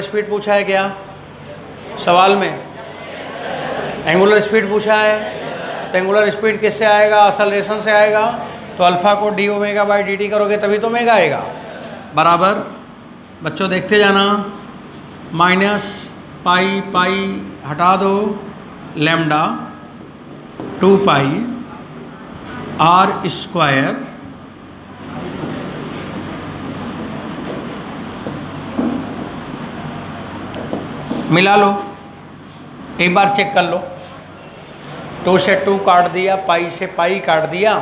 Speed पूछा है क्या सवाल में? एंगुलर स्पीड पूछा है तो एंगुलर स्पीड किससे आएगा? एक्सेलरेशन से आएगा। तो अल्फ़ा को D omega by D T करोगे तभी तो ओमेगा आएगा। बराबर बच्चों देखते जाना, माइनस पाई पाई हटा दो, लैम्डा 2 पाई आर स्क्वायर मिला लो, एक बार चेक कर लो। 2 से 2 काट दिया, पाई से पाई काट दिया,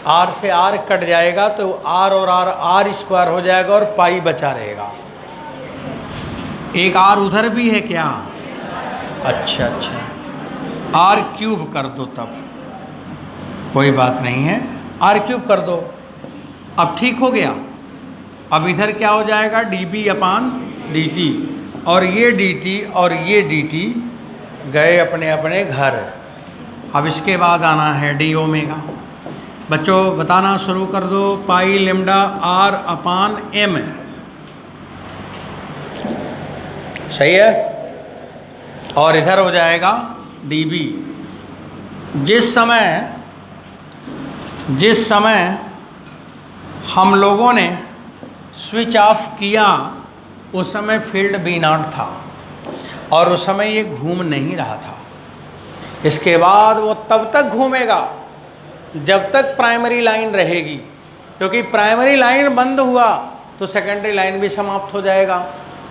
आर से आर कट जाएगा तो आर और आर आर स्क्वायर हो जाएगा और पाई बचा रहेगा। एक आर उधर भी है क्या? अच्छा अच्छा, आर क्यूब कर दो, तब कोई बात नहीं है, आर क्यूब कर दो। अब ठीक हो गया। अब इधर क्या हो जाएगा? डी बी अपान डी टी, और ये डी टी और ये डी टी गए अपने अपने घर। अब इसके बाद आना है डी ओमेगा। बच्चों बताना शुरू कर दो, पाई लेम्डा आर अपान एम, सही है। और इधर हो जाएगा डी बी। जिस समय हम लोगों ने स्विच ऑफ किया उस समय फील्ड बी नॉट था और उस समय ये घूम नहीं रहा था। इसके बाद वो तब तक घूमेगा जब तक प्राइमरी लाइन रहेगी, क्योंकि प्राइमरी लाइन बंद हुआ तो सेकेंडरी लाइन भी समाप्त हो जाएगा।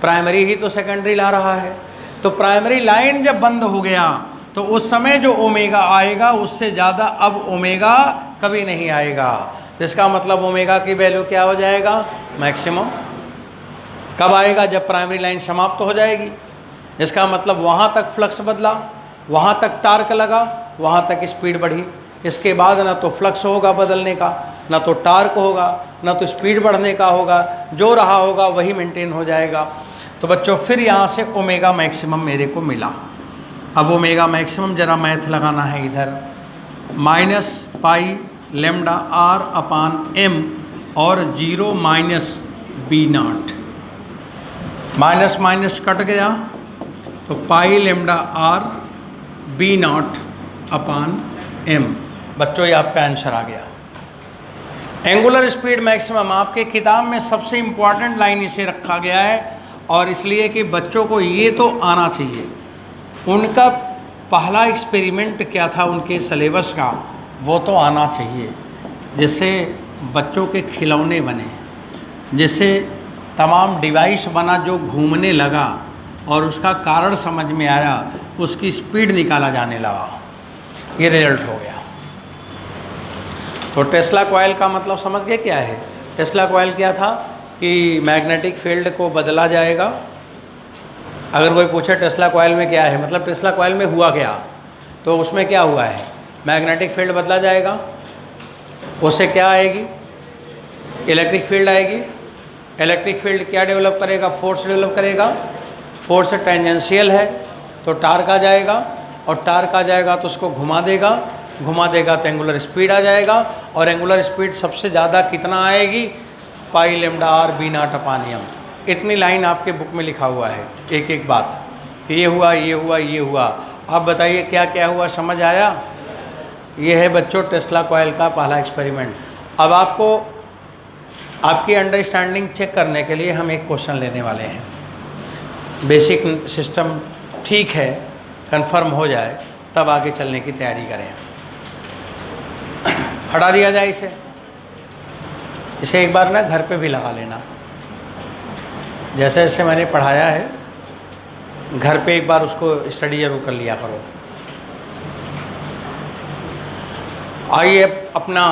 प्राइमरी ही तो सेकेंडरी ला रहा है। तो प्राइमरी लाइन जब बंद हो गया तो उस समय जो ओमेगा आएगा उससे ज़्यादा अब ओमेगा कभी नहीं आएगा। इसका मतलब ओमेगा की वैल्यू क्या हो जाएगा? मैक्सिमम। कब आएगा? जब प्राइमरी लाइन समाप्त हो जाएगी। इसका मतलब वहाँ तक फ्लक्स बदला, वहाँ तक टार्क लगा, वहाँ तक स्पीड बढ़ी। इसके बाद ना तो फ्लक्स होगा बदलने का, ना तो टार्क होगा, ना तो स्पीड बढ़ने का होगा। जो रहा होगा वही मेंटेन हो जाएगा। तो बच्चों फिर यहाँ से ओमेगा मैक्सिमम मेरे को मिला। अब ओमेगा मैक्सिमम जरा मैथ लगाना है इधर, minus pi lambda R upon M और 0 minus B naught. Minus minus cut गया तो pi lambda R B naught upon M. बच्चों ये आपका आंसर आ गया। एंगुलर स्पीड मैक्सिमम आपके किताब में सबसे इम्पॉर्टेंट लाइन इसे रखा गया है, और इसलिए कि बच्चों को ये तो आना चाहिए। उनका पहला एक्सपेरिमेंट क्या था उनके सिलेबस का, वो तो आना चाहिए, जिससे बच्चों के खिलौने बने, जिससे तमाम डिवाइस बना जो घूमने लगा और उसका कारण समझ में आया, उसकी स्पीड निकाला जाने लगा। ये रिजल्ट हो गया। तो टेस्ला कॉइल का मतलब समझ गए क्या है? टेस्ला कॉइल क्या था कि मैग्नेटिक फील्ड को बदला जाएगा। अगर कोई पूछे टेस्ला कॉइल में क्या है, मतलब टेस्ला कॉइल में हुआ क्या, तो उसमें क्या हुआ है? मैग्नेटिक फील्ड बदला जाएगा, उससे क्या आएगी? इलेक्ट्रिक फील्ड आएगी। इलेक्ट्रिक फील्ड क्या डेवलप करेगा? फोर्स डेवलप करेगा। फोर्स टेंजेंशियल है तो टार्क आ जाएगा, और टार्क आ जाएगा तो उसको घुमा देगा तो एंगुलर स्पीड आ जाएगा। और एंगुलर स्पीड सबसे ज़्यादा कितना आएगी? Pi lambda R B naught upon M. इतनी लाइन आपके बुक में लिखा हुआ है, एक एक बात कि ये हुआ, ये हुआ, ये हुआ। आप बताइए क्या क्या हुआ, समझ आया? ये है बच्चों टेस्ला कॉइल का पहला एक्सपेरिमेंट। अब आपको आपकी अंडरस्टैंडिंग चेक करने के लिए हम एक क्वेश्चन लेने वाले हैं। बेसिक सिस्टम ठीक है, कंफर्म हो जाए तब आगे चलने की तैयारी करें। हटा दिया जाए इसे एक बार ना घर पे भी लगा लेना। जैसे जैसे मैंने पढ़ाया है घर पे एक बार उसको स्टडी जरूर कर लिया करो। आइए अपना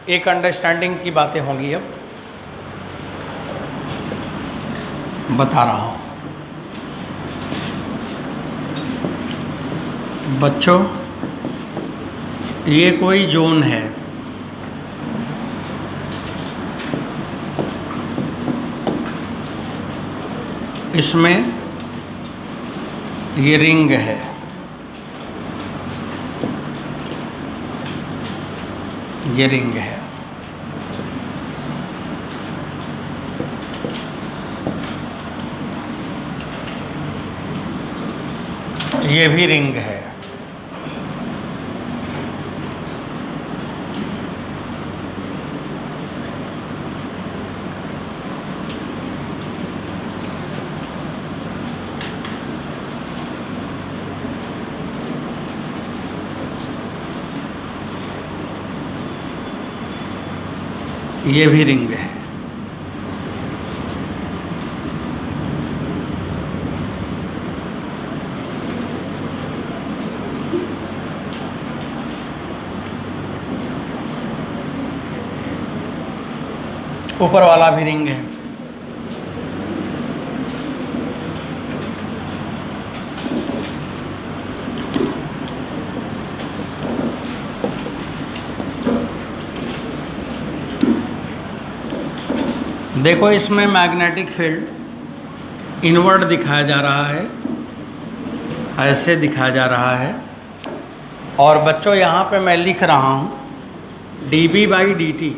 एक अंडरस्टैंडिंग की बातें होंगी, अब बता रहा हूँ बच्चों। ये कोई जोन है, इसमें ये रिंग है, ये रिंग है। ये भी रिंग है। ये भी रिंग है। ऊपर वाला भी रिंग है। देखो इसमें मैग्नेटिक फील्ड इनवर्ड दिखाया जा रहा है, ऐसे दिखाया जा रहा है। और बच्चों यहाँ पे मैं लिख रहा हूँ dB/dt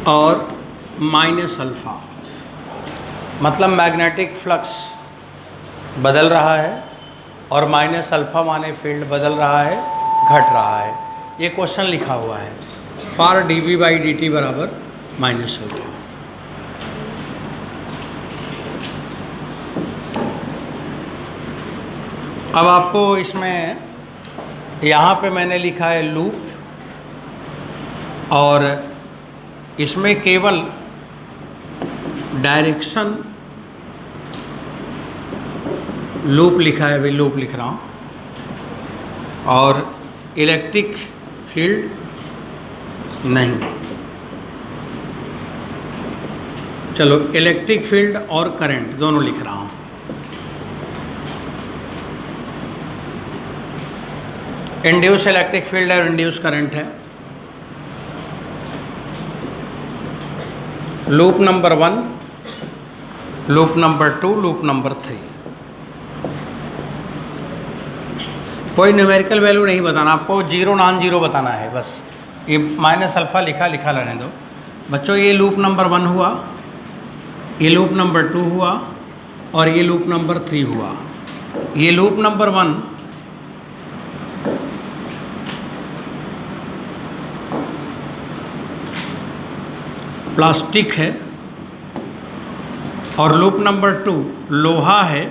और माइनस अल्फ़ा, मतलब मैग्नेटिक फ्लक्स बदल रहा है और माइनस अल्फ़ा माने फील्ड बदल रहा है, घट रहा है। ये क्वेश्चन लिखा हुआ है फॉर dB/dt बराबर माइनस अल्फ़ा। अब आपको इसमें यहाँ पे मैंने लिखा है लूप, और इसमें केवल डायरेक्शन लूप लिखा है, अभी लूप लिख रहा हूँ, और इलेक्ट्रिक फील्ड नहीं। चलो इलेक्ट्रिक फील्ड और करंट दोनों लिख रहा हूँ। इंड्यूस इलेक्ट्रिक फील्ड है और इंड्यूस करंट है। Loop number 1, loop number 2, loop number 3। कोई न्यूमेरिकल वैल्यू नहीं बताना आपको, जीरो नॉन जीरो बताना है बस। ये माइनस अल्फ़ा लिखा रहने दो बच्चों। ये लूप नंबर 1 हुआ, ये लूप नंबर 2 हुआ, और ये लूप नंबर 3 हुआ। ये लूप नंबर 1 प्लास्टिक है, और लूप नंबर 2 लोहा है,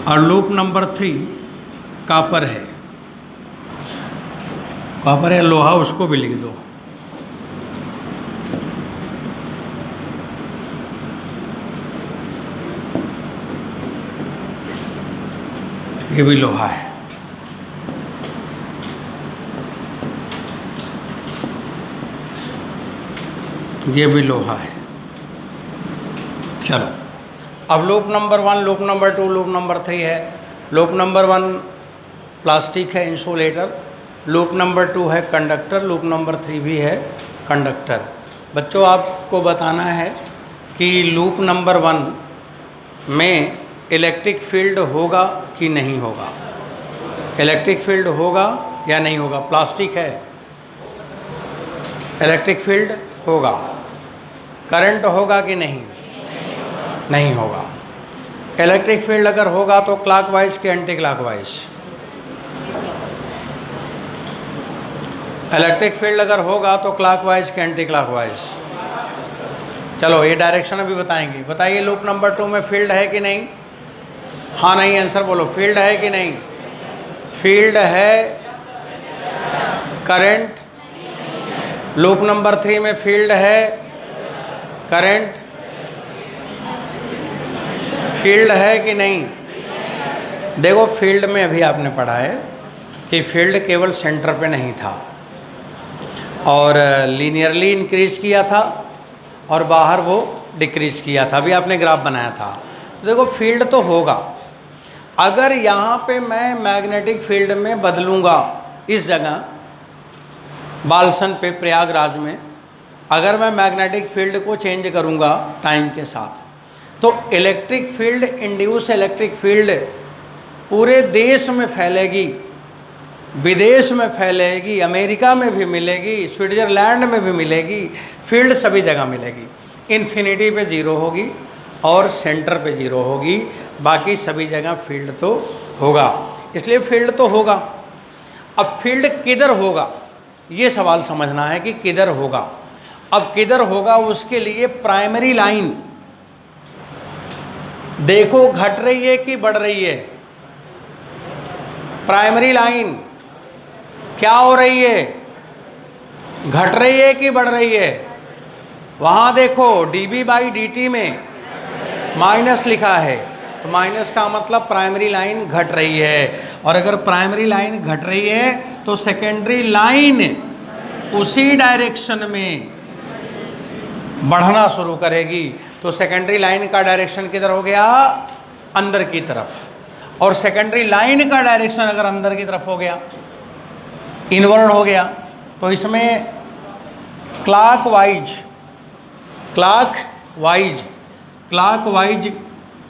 और लूप नंबर 3 कॉपर है। कॉपर है, लोहा उसको भी लिख दो। ये भी लोहा है। ये भी लोहा है। चलो अब loop number 1, loop number 2, loop number 3 है। लूप नंबर 1 प्लास्टिक है, इंसुलेटर। लूप नंबर 2 है कंडक्टर। लूप नंबर 3 भी है कंडक्टर। बच्चों आपको बताना है कि लूप नंबर 1 में इलेक्ट्रिक फील्ड होगा कि नहीं होगा। इलेक्ट्रिक फील्ड होगा या नहीं होगा। प्लास्टिक है, इलेक्ट्रिक फील्ड होगा। करंट होगा कि नहीं, नहीं होगा। इलेक्ट्रिक फील्ड अगर होगा तो क्लॉकवाइज कि एंटी क्लॉकवाइज। इलेक्ट्रिक फील्ड अगर होगा तो क्लॉकवाइज कि एंटी क्लॉकवाइज। चलो ये डायरेक्शन अभी बताएंगे। बताइए लूप नंबर 2 में फील्ड है कि नहीं। हाँ नहीं आंसर बोलो। फील्ड है कि नहीं। फील्ड है। करंट। लूप नंबर 3 में फील्ड है, करंट। फील्ड है कि नहीं। देखो फील्ड में अभी आपने पढ़ा है कि फील्ड केवल सेंटर पे नहीं था और लीनियरली इंक्रीज किया था और बाहर वो डिक्रीज किया था। अभी आपने ग्राफ बनाया था। तो देखो फील्ड तो होगा। अगर यहाँ पे मैं मैग्नेटिक फील्ड में बदलूँगा, इस जगह बालसन पे प्रयागराज में अगर मैं मैग्नेटिक फील्ड को चेंज करूँगा टाइम के साथ, तो electric field, induce electric field पूरे देश में फैलेगी, विदेश में फैलेगी, अमेरिका में भी मिलेगी, स्विट्ज़रलैंड में भी मिलेगी। फील्ड सभी जगह मिलेगी। इन्फिनिटी पे जीरो होगी और सेंटर पे 0 होगी, बाकी सभी जगह फील्ड तो होगा। इसलिए फील्ड तो होगा। अब फील्ड किधर होगा, ये सवाल समझना है कि किधर होगा। अब किधर होगा, उसके लिए प्राइमरी लाइन देखो घट रही है कि बढ़ रही है। प्राइमरी लाइन क्या हो रही है, घट रही है कि बढ़ रही है। वहाँ देखो dB/dt में माइनस लिखा है, तो माइनस का मतलब प्राइमरी लाइन घट रही है। और अगर प्राइमरी लाइन घट रही है तो सेकेंडरी लाइन उसी डायरेक्शन में बढ़ना शुरू करेगी। तो सेकेंडरी लाइन का डायरेक्शन किधर हो गया, अंदर की तरफ। और सेकेंडरी लाइन का डायरेक्शन अगर अंदर की तरफ हो गया, इनवर्ड हो गया, तो इसमें क्लॉकवाइज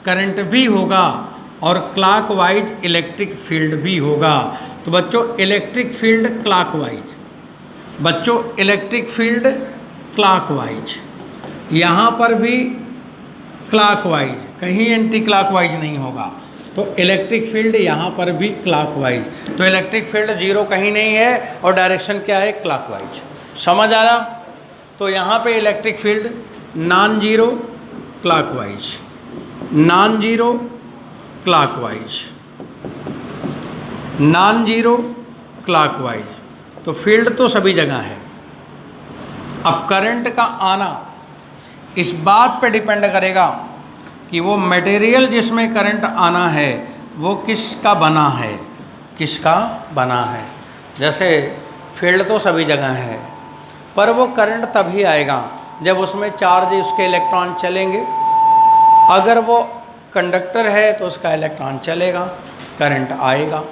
करंट भी होगा और क्लॉकवाइज इलेक्ट्रिक फील्ड भी होगा। तो बच्चों इलेक्ट्रिक फील्ड क्लॉकवाइज, यहाँ पर भी क्लॉकवाइज, कहीं एंटी क्लॉकवाइज नहीं होगा। तो इलेक्ट्रिक फील्ड यहाँ पर भी क्लॉकवाइज। तो इलेक्ट्रिक फील्ड 0 कहीं नहीं है और डायरेक्शन क्या है, क्लॉकवाइज। समझ आ रहा। तो यहाँ पे electric field non zero clockwise, non zero clockwise. तो फील्ड तो सभी जगह है। अब करंट का आना इस बात पे डिपेंड करेगा कि वो मटेरियल जिसमें करंट आना है वो किसका बना है। जैसे फील्ड तो सभी जगह है, पर वो करंट तभी आएगा जब उसमें चार्ज, उसके इलेक्ट्रॉन चलेंगे। अगर वो कंडक्टर है तो उसका इलेक्ट्रॉन चलेगा, करंट आएगा।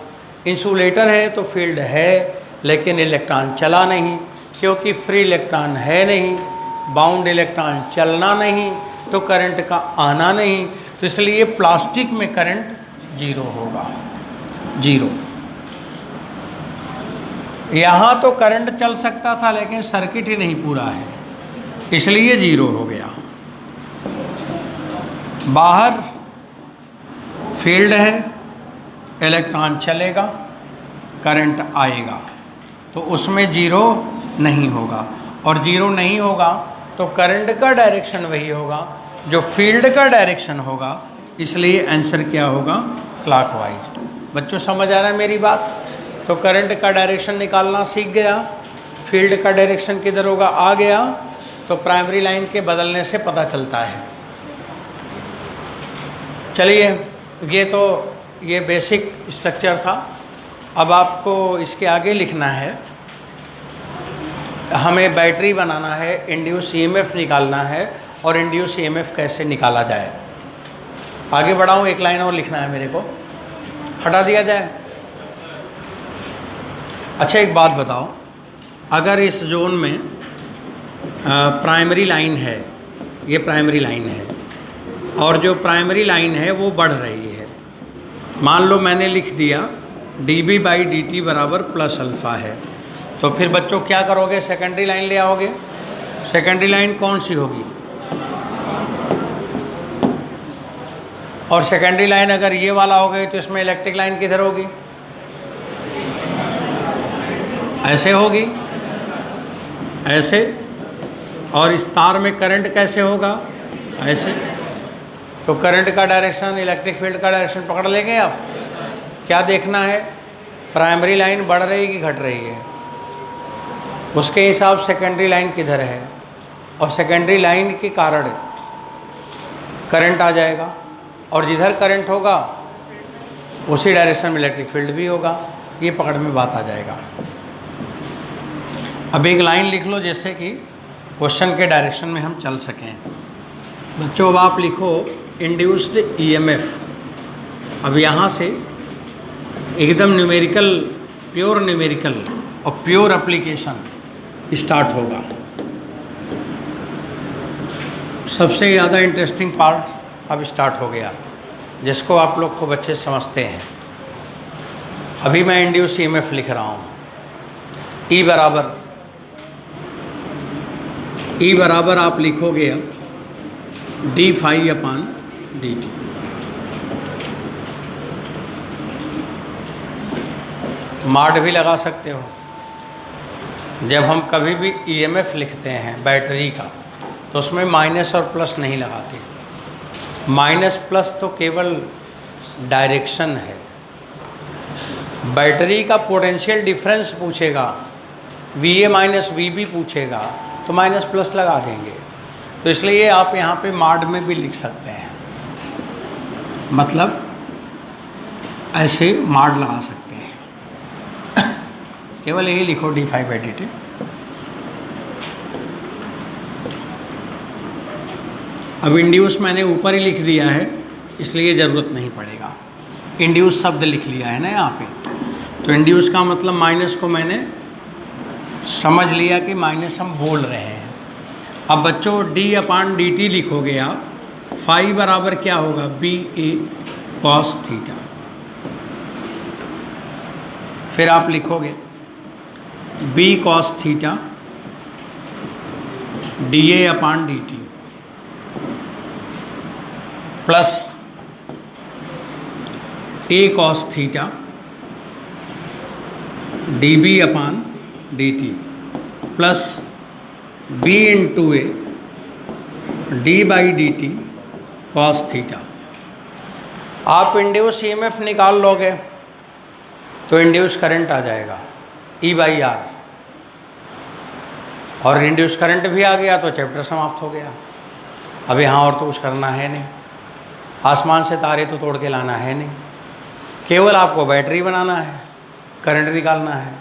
इंसुलेटर है तो फील्ड है, लेकिन इलेक्ट्रॉन चला नहीं, क्योंकि फ्री इलेक्ट्रॉन है नहीं, बाउंड इलेक्ट्रॉन चलना नहीं, तो करंट का आना नहीं। तो इसलिए प्लास्टिक में करंट 0 होगा, 0। यहाँ तो करंट चल सकता था लेकिन सर्किट ही नहीं पूरा है, इसलिए 0 हो गया। बाहर फील्ड है, इलेक्ट्रॉन चलेगा, करंट आएगा, तो उसमें 0 नहीं होगा। और 0 नहीं होगा तो करंट का डायरेक्शन वही होगा जो फील्ड का डायरेक्शन होगा, इसलिए आंसर क्या होगा, क्लॉकवाइज। बच्चों समझ आ रहा है मेरी बात। तो करंट का डायरेक्शन निकालना सीख गया, फील्ड का डायरेक्शन किधर होगा आ गया, तो प्राइमरी लाइन के बदलने से पता चलता है। चलिए, ये बेसिक स्ट्रक्चर था। अब आपको इसके आगे लिखना है, हमें बैटरी बनाना है, इंड्यूस ईएमएफ निकालना है और इंड्यूस ईएमएफ कैसे निकाला जाए। आगे बढ़ाऊँ, एक लाइन और लिखना है मेरे को, हटा दिया जाए। अच्छा एक बात बताओ, अगर इस जोन में प्राइमरी लाइन है, ये प्राइमरी लाइन है और जो प्राइमरी लाइन है वो बढ़ रही है, मान लो मैंने लिख दिया dB/dt बराबर प्लस अल्फ़ा है, तो फिर बच्चों क्या करोगे, सेकेंडरी लाइन ले आओगे। सेकेंडरी लाइन कौन सी होगी, और सेकेंडरी लाइन अगर ये वाला हो गई तो इसमें इलेक्ट्रिक लाइन किधर होगी, ऐसे होगी, ऐसे। और इस तार में करंट कैसे होगा, ऐसे। तो करंट का डायरेक्शन, इलेक्ट्रिक फील्ड का डायरेक्शन पकड़ लेंगे आप। क्या देखना है, प्राइमरी लाइन बढ़ रही कि घट रही है, उसके हिसाब सेकेंडरी लाइन किधर है, और सेकेंडरी लाइन के कारण करंट आ जाएगा, और जिधर करंट होगा उसी डायरेक्शन में इलेक्ट्रिक फील्ड भी होगा। ये पकड़ में बात आ जाएगा। अब एक लाइन लिख लो जैसे कि क्वेश्चन के डायरेक्शन में हम चल सकें। बच्चों अब आप लिखो इंड्यूस्ड ईएमएफ। अब यहाँ से एकदम न्यूमेरिकल, प्योर न्यूमेरिकल और प्योर एप्लीकेशन स्टार्ट होगा। सबसे ज़्यादा इंटरेस्टिंग पार्ट अब स्टार्ट हो गया, जिसको आप लोग खूब अच्छे से समझते हैं। अभी मैं इंड्यूस ईएमएफ लिख रहा हूँ। ई बराबर आप लिखोगे डी फाई अपान डी टी। माड भी लगा सकते हो। जब हम कभी भी ईएमएफ लिखते हैं बैटरी का तो उसमें माइनस और प्लस नहीं लगाते। माइनस प्लस तो केवल डायरेक्शन है। बैटरी का पोटेंशियल डिफरेंस पूछेगा, VA माइनस VB पूछेगा तो माइनस प्लस लगा देंगे। तो इसलिए आप यहाँ पे माड में भी लिख सकते हैं, मतलब ऐसे माड लगा सकते हैं। केवल यही लिखो d5/dt। अब इंड्यूस मैंने ऊपर ही लिख दिया है इसलिए ज़रूरत नहीं पड़ेगा। इंड्यूस शब्द लिख लिया है ना यहाँ पे, तो इंड्यूस का मतलब माइनस को मैंने समझ लिया कि माइनस हम बोल रहे हैं। अब बच्चों d/dt लिखोगे आप, फाई बराबर क्या होगा, BA cos थीटा। फिर आप लिखोगे B cos theta dA/dt plus A cos theta dB/dt plus B into A d/dt cos theta. आप इंड्यूस EMF निकाल लोगे तो इंड्यूस करंट आ जाएगा E/R, और इंड्यूस करंट भी आ गया तो चैप्टर समाप्त हो गया। अब यहाँ और तो कुछ करना है नहीं, आसमान से तारे तो तोड़ के लाना है नहीं, केवल आपको बैटरी बनाना है, करंट निकालना है,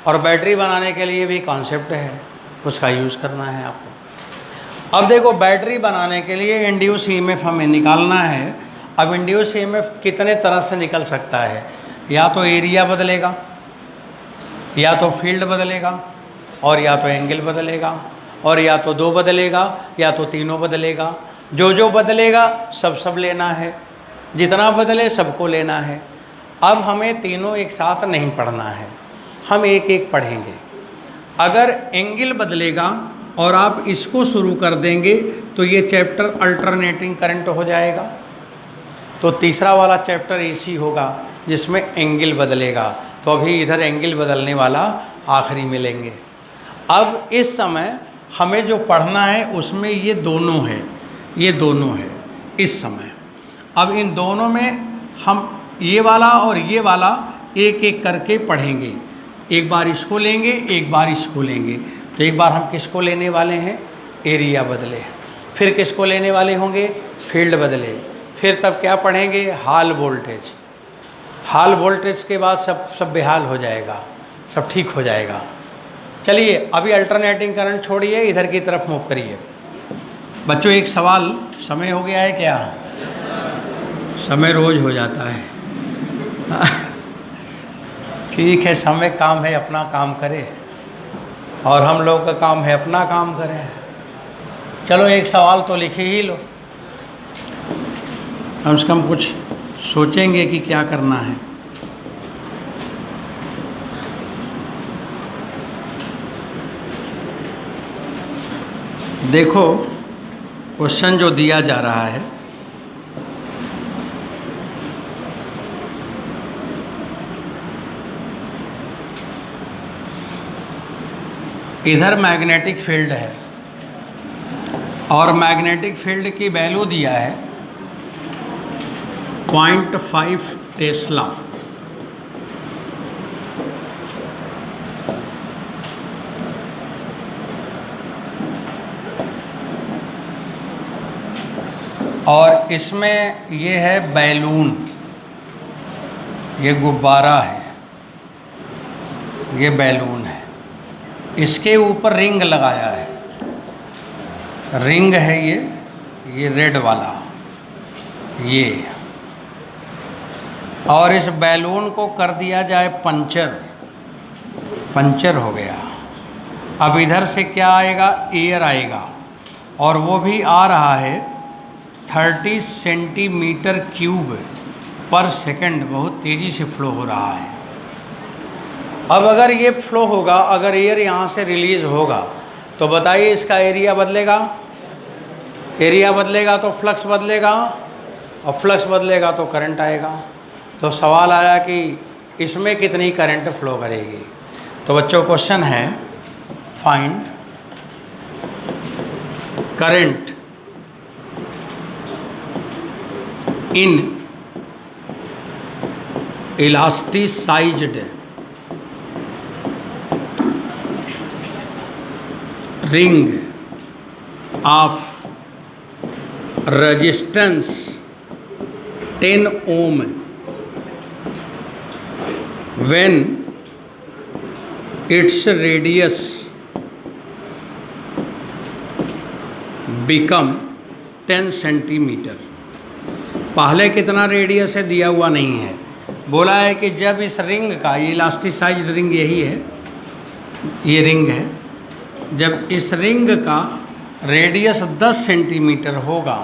और बैटरी बनाने के लिए भी कॉन्सेप्ट है, उसका यूज़ करना है आपको। अब देखो बैटरी बनाने के लिए इंड्यूस EMF हमें निकालना है। अब इंड्यूस EMF कितने तरह से निकल सकता है, या तो एरिया बदलेगा, या तो फील्ड बदलेगा, और या तो एंगल बदलेगा, और या तो दो बदलेगा, या तो तीनों बदलेगा। जो बदलेगा सब लेना है, जितना बदले सबको लेना है। अब हमें तीनों एक साथ नहीं पढ़ना है, हम एक एक पढ़ेंगे। अगर एंगल बदलेगा और आप इसको शुरू कर देंगे तो ये चैप्टर अल्टरनेटिंग करंट हो जाएगा। तो तीसरा वाला चैप्टर AC होगा जिसमें एंगल बदलेगा। तो अभी इधर एंगल बदलने वाला आखिरी में लेंगे। अब इस समय हमें जो पढ़ना है उसमें ये दोनों है, ये दोनों है इस समय। अब इन दोनों में हम ये वाला और ये वाला एक एक करके पढ़ेंगे। एक बार इसको लेंगे, एक बार इसको लेंगे। तो एक बार हम किसको लेने वाले हैं, एरिया बदले। फिर किसको लेने वाले होंगे, फील्ड बदले। फिर तब क्या पढ़ेंगे, हाल वोल्टेज। हाल वोल्टेज के बाद सब बेहाल हो जाएगा, सब ठीक हो जाएगा। चलिए अभी अल्टरनेटिंग करंट छोड़िए, इधर की तरफ मूव करिए। बच्चों एक सवाल, समय हो गया है क्या? समय रोज हो जाता है। ठीक है, समय काम है, अपना काम करे, और हम लोग का काम है अपना काम करें। चलो एक सवाल तो लिखे ही लो, कम से कम कुछ सोचेंगे कि क्या करना है। देखो क्वेश्चन जो दिया जा रहा है, इधर मैग्नेटिक फील्ड है और मैग्नेटिक फील्ड की वैल्यू दिया है 0.5 टेस्ला। और इसमें ये है बैलून, ये गुब्बारा है, ये बैलून है, इसके ऊपर रिंग लगाया है, रिंग है ये रेड वाला ये, और इस बैलून को कर दिया जाए पंचर हो गया। अब इधर से क्या आएगा, एयर आएगा, और वो भी आ रहा है 30 सेंटीमीटर क्यूब पर सेकंड, बहुत तेज़ी से फ्लो हो रहा है। अब अगर ये फ्लो होगा, अगर एयर यहाँ से रिलीज़ होगा तो बताइए इसका एरिया बदलेगा, एरिया बदलेगा तो फ्लक्स बदलेगा, और फ्लक्स बदलेगा तो करंट आएगा। तो सवाल आया कि इसमें कितनी करंट फ्लो करेगी। तो बच्चों क्वेश्चन है find current in elasticised ring of resistance 10 ohm when its radius become 10 centimetre. पहले कितना रेडियस है दिया हुआ नहीं है, बोला है कि जब इस रिंग का, ये इलास्टिसाइज्ड रिंग यही है, ये रिंग है, जब इस रिंग का रेडियस 10 सेंटीमीटर होगा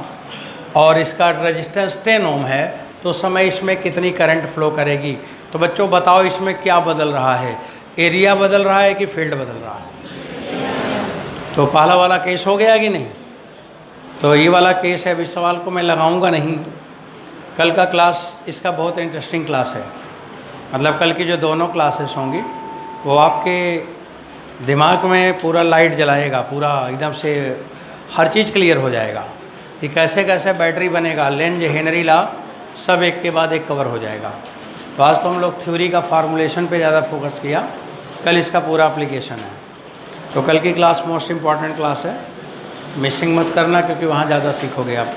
और इसका रेजिस्टेंस 10 ओम है, तो उस समय इसमें कितनी करंट फ्लो करेगी। तो बच्चों बताओ इसमें क्या बदल रहा है, एरिया बदल रहा है कि फील्ड बदल रहा है। तो पहला वाला केस हो गया कि नहीं। तो ये वाला केस है, अभी सवाल को मैं लगाऊंगा नहीं। कल का क्लास इसका बहुत इंटरेस्टिंग क्लास है, मतलब कल की जो दोनों क्लासेस होंगी वो आपके दिमाग में पूरा लाइट जलाएगा, पूरा एकदम से हर चीज़ क्लियर हो जाएगा कि कैसे कैसे बैटरी बनेगा, लेंज, हेनरी लॉ, सब एक के बाद एक कवर हो जाएगा। तो आज तो हम लोग थ्योरी का फार्मूलेशन पे ज़्यादा फोकस किया, कल इसका पूरा एप्लीकेशन है। तो कल की क्लास मोस्ट इम्पॉर्टेंट क्लास है, मिसिंग मत करना क्योंकि वहाँ ज़्यादा सीखोगे आप।